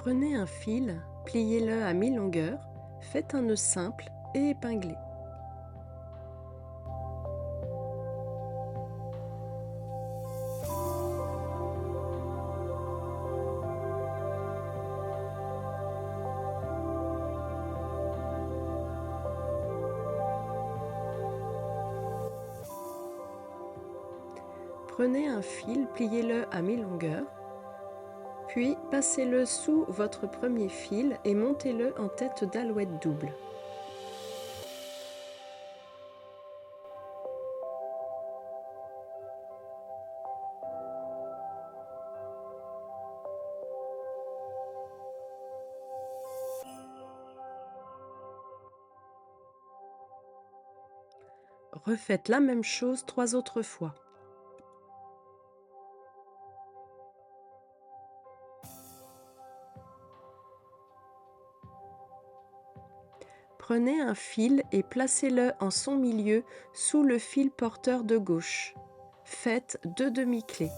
Prenez un fil, pliez-le à mi-longueur, faites un nœud simple et épinglez. Prenez un fil, pliez-le à mi-longueur, puis passez-le sous votre premier fil et montez-le en tête d'alouette double. Refaites la même chose 3 autres fois. Prenez un fil et placez-le en son milieu sous le fil porteur de gauche. Faites 2 demi-clés.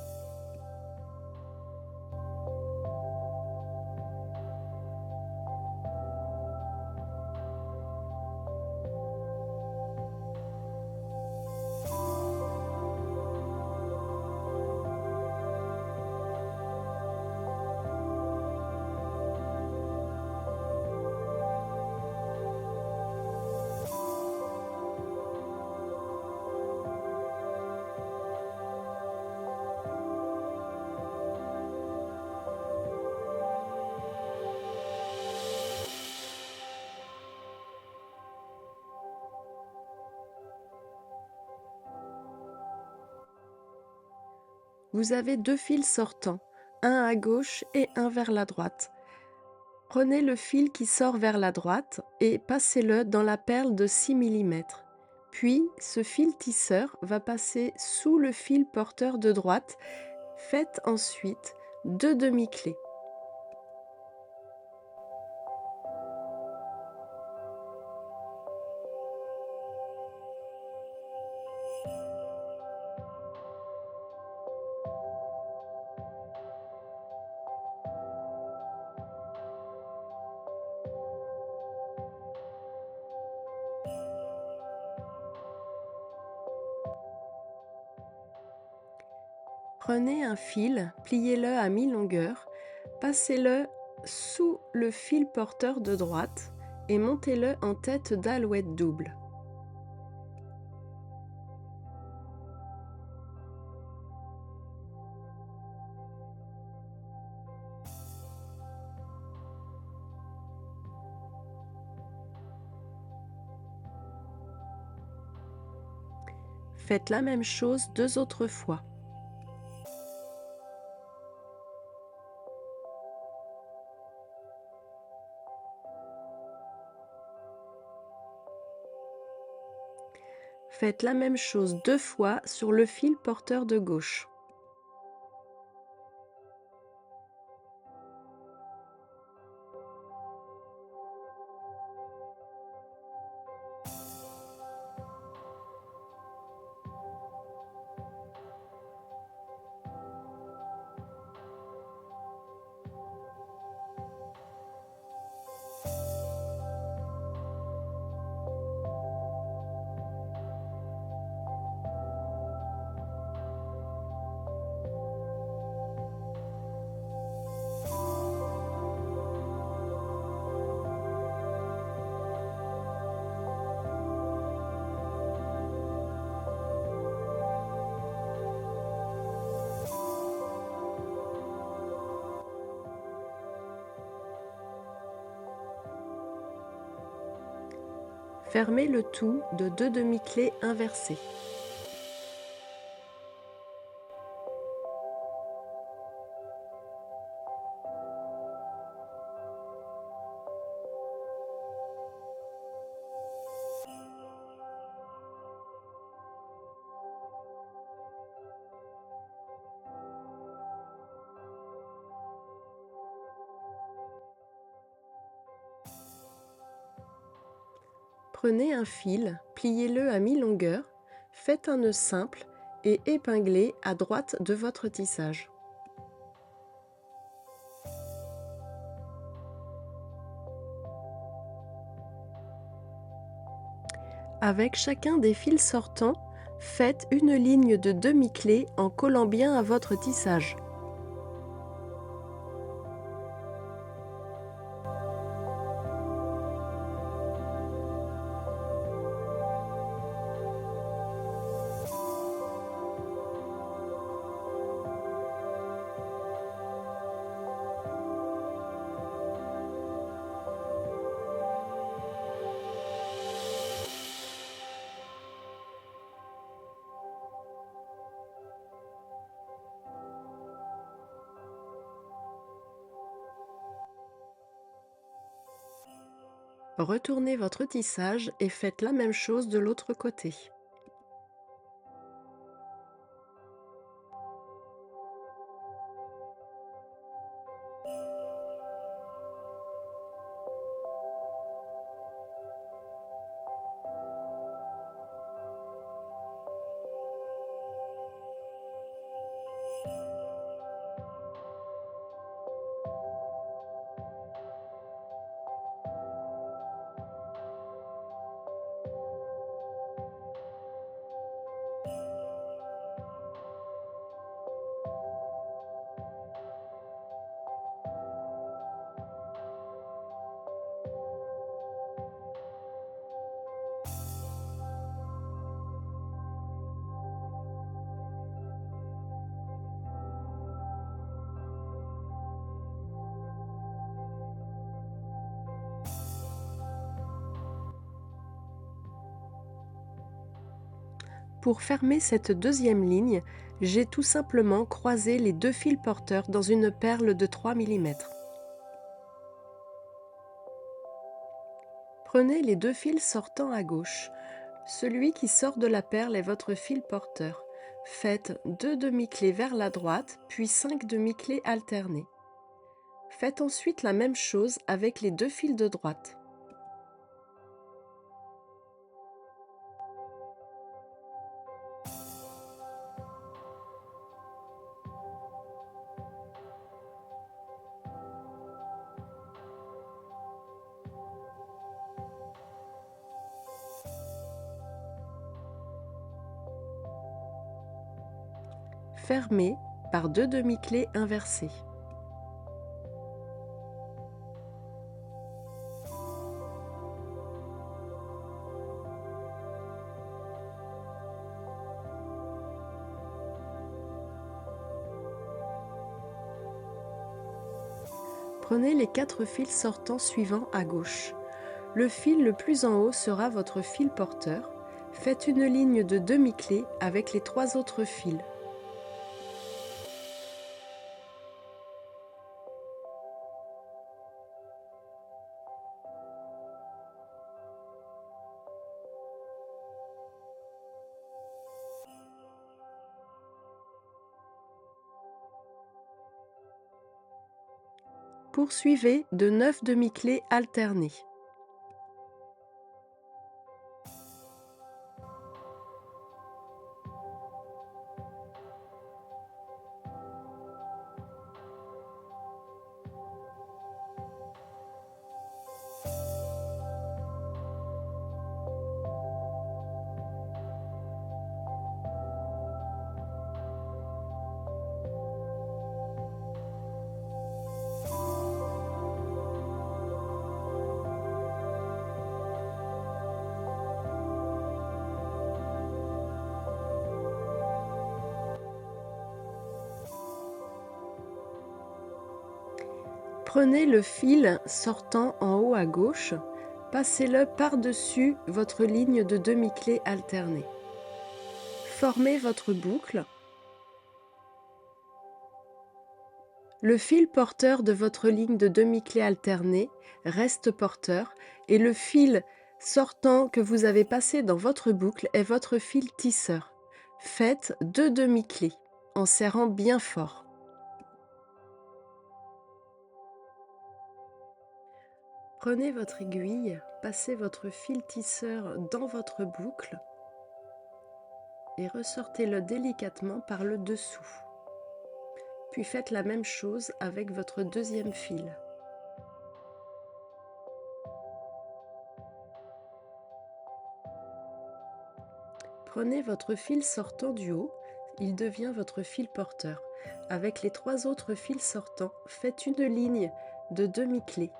Vous avez 2 fils sortants, un à gauche et un vers la droite. Prenez le fil qui sort vers la droite et passez-le dans la perle de 6 mm. Puis, ce fil tisseur va passer sous le fil porteur de droite. Faites ensuite 2 demi-clés. Prenez un fil, pliez-le à mi-longueur, passez-le sous le fil porteur de droite et montez-le en tête d'alouette double. Faites la même chose 2 autres fois. Faites la même chose 2 fois sur le fil porteur de gauche. Fermez le tout de 2 demi-clés inversées. Prenez un fil, pliez-le à mi-longueur, faites un nœud simple et épinglez à droite de votre tissage. Avec chacun des fils sortants, faites une ligne de demi-clé en collant bien à votre tissage. Retournez votre tissage et faites la même chose de l'autre côté. Pour fermer cette deuxième ligne, j'ai tout simplement croisé les deux fils porteurs dans une perle de 3 mm. Prenez les deux fils sortants à gauche. Celui qui sort de la perle est votre fil porteur. Faites 2 demi-clés vers la droite, puis 5 demi-clés alternés. Faites ensuite la même chose avec les deux fils de droite. Fermez par 2 demi-clés inversées. Prenez les 4 fils sortants suivants à gauche. Le fil le plus en haut sera votre fil porteur. Faites une ligne de demi-clé avec les 3 autres fils. Poursuivez de 9 demi-clés alternés. Prenez le fil sortant en haut à gauche, passez-le par-dessus votre ligne de demi-clés alternés. Formez votre boucle. Le fil porteur de votre ligne de demi-clés alternés reste porteur et le fil sortant que vous avez passé dans votre boucle est votre fil tisseur. Faites 2 demi-clés en serrant bien fort. Prenez votre aiguille, passez votre fil tisseur dans votre boucle et ressortez-le délicatement par le dessous. Puis faites la même chose avec votre deuxième fil. Prenez votre fil sortant du haut, il devient votre fil porteur. Avec les 3 autres fils sortants, faites une ligne de demi-clé.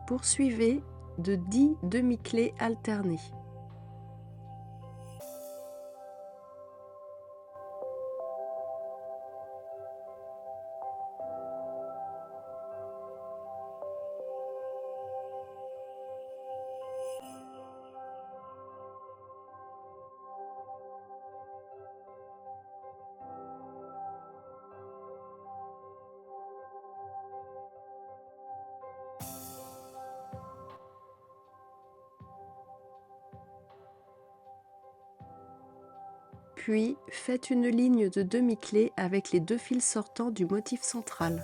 Poursuivez de 10 demi-clés alternées. Puis, faites une ligne de demi-clé avec les 2 fils sortants du motif central.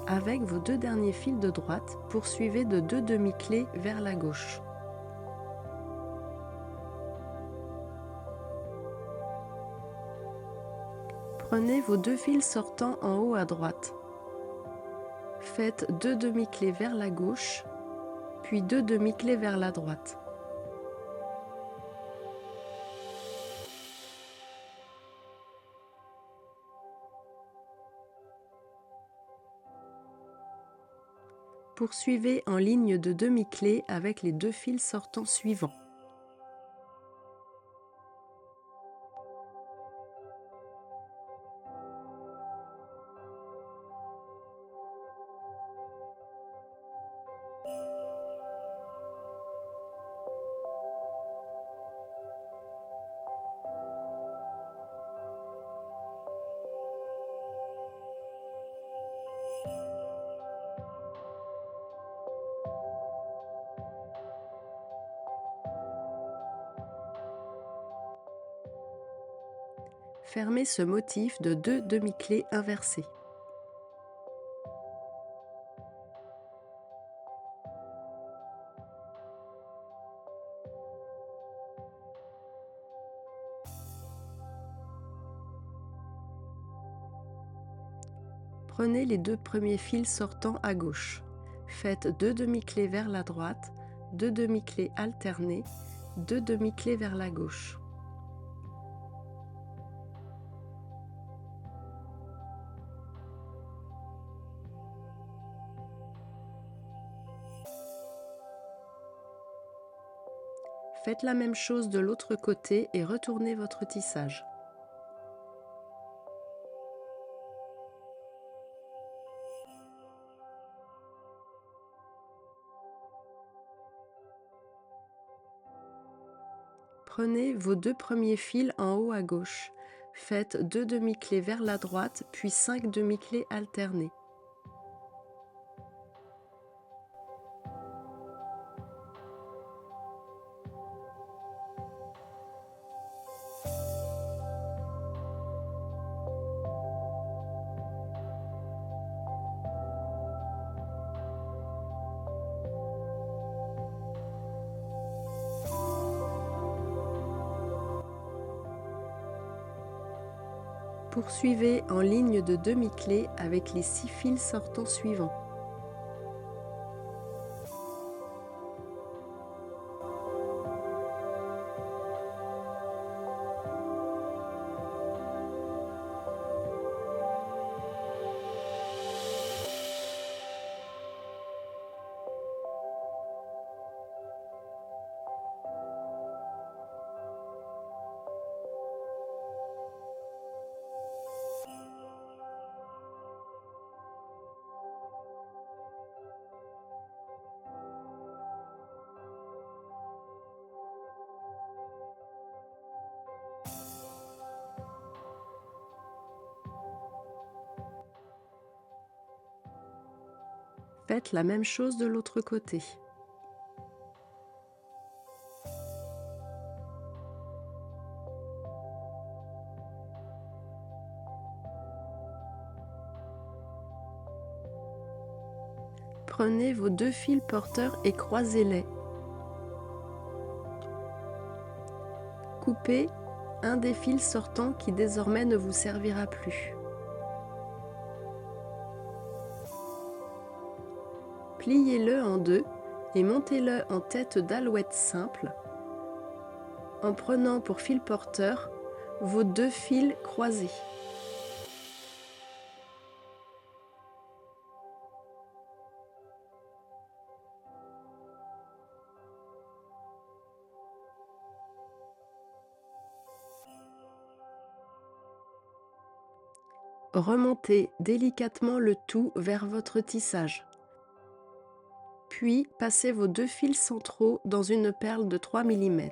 Avec vos 2 derniers fils de droite, poursuivez de 2 demi-clés vers la gauche. Prenez vos 2 fils sortants en haut à droite. Faites 2 demi-clés vers la gauche, puis 2 demi-clés vers la droite. Poursuivez en ligne de demi-clé avec les 2 fils sortants suivants. Fermez ce motif de 2 demi-clés inversées. Prenez les 2 premiers fils sortants à gauche. Faites 2 demi-clés vers la droite, 2 demi-clés alternées, 2 demi-clés vers la gauche. Faites la même chose de l'autre côté et retournez votre tissage. Prenez vos 2 premiers fils en haut à gauche. Faites 2 demi-clés vers la droite, puis 5 demi-clés alternées. Poursuivez en ligne de demi-clé avec les 6 fils sortants suivants. Faites la même chose de l'autre côté. Prenez vos 2 fils porteurs et croisez-les. Coupez un des fils sortants qui désormais ne vous servira plus. Pliez-le en deux et montez-le en tête d'alouette simple en prenant pour fil porteur vos 2 fils croisés. Remontez délicatement le tout vers votre tissage. Puis passez vos 2 fils centraux dans une perle de 3 mm.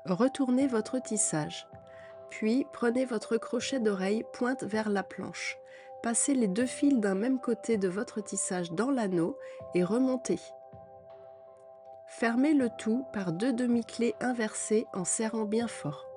Retournez votre tissage. Puis prenez votre crochet d'oreille pointe vers la planche. Passez les 2 fils d'un même côté de votre tissage dans l'anneau et remontez. Fermez le tout par 2 demi-clés inversées en serrant bien fort.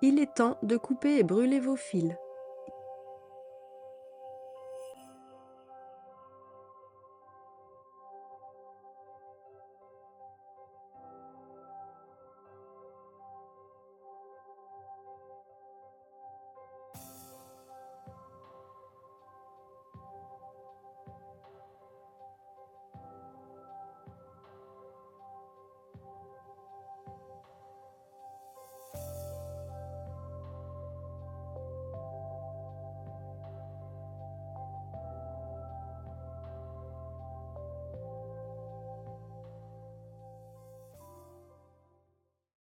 Il est temps de couper et brûler vos fils.